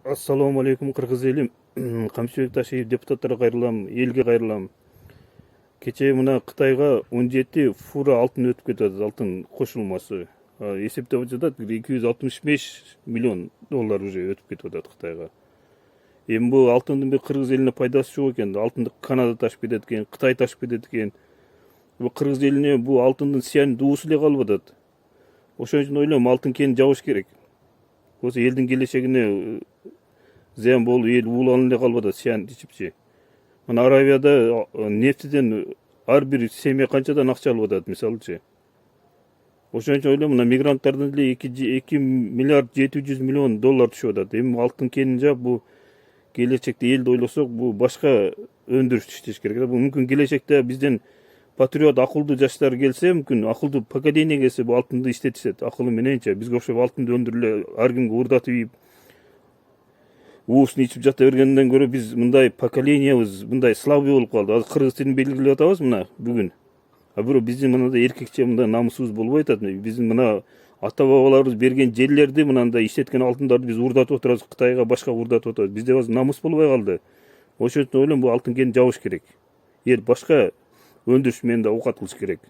Ассаламу алейкум кыргыз элим. Камчыбек Ташиев депутаттарга кайрылам, элге кайрылам. Кечээ мына Кытайга 17 фура алтын өтүп кетет, алтын кошулмасы. Эсептеп жатат 265 миллион доллар уже өтүп кетип атат Кытайга. Эми бул алтындын бир кыргыз элине пайдасы жок экен. Алтынды Канада ташып кетет экен, Кытай ташып кетет экен. Бул кыргыз элине бул алтындын зыяны дуусу эле калып атат. Ошон үчүн ойлойм, алтын кен жабыш керек. Болсо элдин келечегине зыян болуп эл ууланып эле калып атат зыян ичипчи. Мына Аравияда нефтиден ар бир семья канчадан акча алып атат мисалычы. Ошон үчүн ойлойм, мына мигранттардын эле 2 миллиард 700 миллион доллар түшүп атат. Эми алтын кенин жаап, бул келечекте элди ойлосок, бул башка өндүрүш иштеш керек да. Бул мүмкүн келечекте бизден патриот акылдуу жаштар келсе, мүмкүн акылдуу поколение келсе, бул алтынды иштетишет акылы мененче. Бизге окшоп алтынды өндүрүп эле ар кимге урдатып ийип уусун ичип жата бергенден көрө биз мындай поколениябыз мындай слабый болуп калды. Азыр кыргыз тилин белгилеп атабыз мына бүгүн. А бирок биздин мындай эркекче мындай намысыбыз болбой атат. Биздин мына ата бабаларыбыз берген жерлерди, мынандай иштеткен алтындарды биз урдатып отурабыз, Кытайга башка урдатып атабыз. Бизде азыр намыс болбой калды. Ошон үчүн ойлойм, бул алтын кенин жабыш керек. Эл башка өндүрүш менен да оокат кылыш керек.